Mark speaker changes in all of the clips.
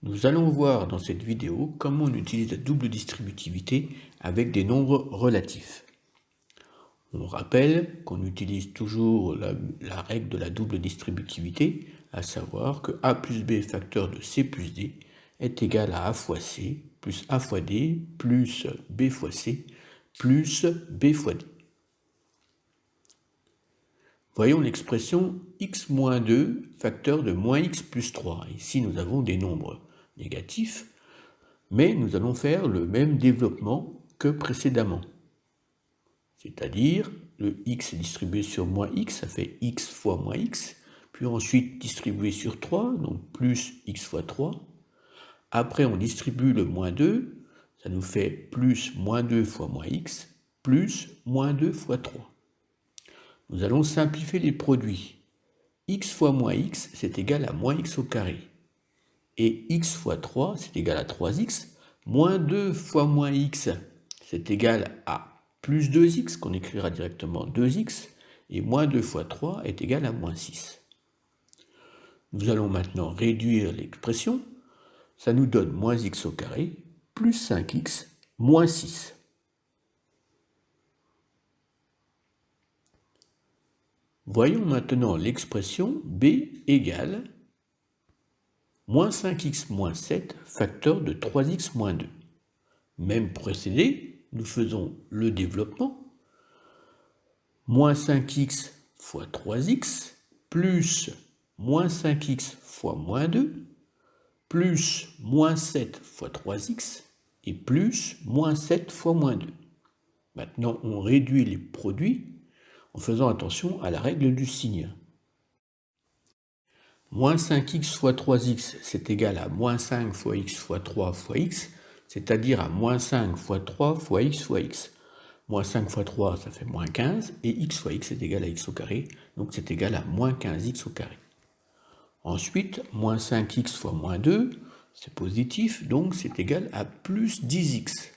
Speaker 1: Nous allons voir dans cette vidéo comment on utilise la double distributivité avec des nombres relatifs. On rappelle qu'on utilise toujours la règle de la double distributivité, à savoir que a plus b facteur de c plus d est égal à a fois c plus a fois d plus b fois c plus b fois d. Voyons l'expression x moins 2 facteur de moins x plus 3. Ici, nous avons des nombres négatifs, mais nous allons faire le même développement que précédemment. C'est-à-dire, le x est distribué sur moins x, ça fait x fois moins x, puis ensuite distribué sur 3, donc plus x fois 3. Après, on distribue le moins 2, ça nous fait plus moins 2 fois moins x, plus moins 2 fois 3. Nous allons simplifier les produits. X fois moins x, c'est égal à moins x au carré. Et x fois 3, c'est égal à 3x. Moins 2 fois moins x, c'est égal à plus 2x, qu'on écrira directement 2x. Et moins 2 fois 3 est égal à moins 6. Nous allons maintenant réduire l'expression. Ça nous donne moins x au carré, plus 5x, moins 6. Voyons maintenant l'expression b égale moins 5x moins 7 facteur de 3x moins 2. Même procédé, nous faisons le développement. Moins 5x fois 3x plus moins 5x fois moins 2 plus moins 7 fois 3x et plus moins 7 fois moins 2. Maintenant, on réduit les produits en faisant attention à la règle du signe. Moins 5x fois 3x, c'est égal à moins 5 fois x fois 3 fois x, c'est-à-dire à moins 5 fois 3 fois x fois x. Moins 5 fois 3, ça fait moins 15, et x fois x est égal à x au carré, donc c'est égal à moins 15x au carré. Ensuite, moins 5x fois moins 2, c'est positif, donc c'est égal à plus 10x.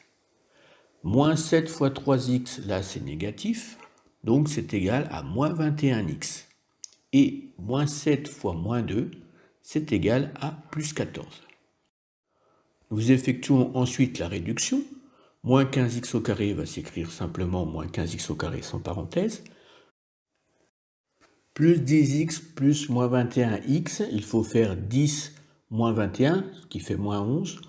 Speaker 1: Moins 7 fois 3x, là c'est négatif, donc c'est égal à moins 21x. Et moins 7 fois moins 2, c'est égal à plus 14. Nous effectuons ensuite la réduction. Moins 15x au carré va s'écrire simplement moins 15x au carré sans parenthèse. Plus 10x plus moins 21x, il faut faire 10 moins 21, ce qui fait moins 11.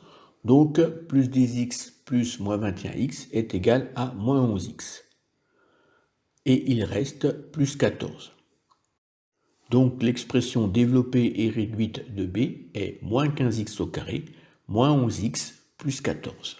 Speaker 1: Donc, plus 10x plus moins 21x est égal à moins 11x. Et il reste plus 14. Donc, l'expression développée et réduite de b est moins 15x au carré, moins 11x plus 14.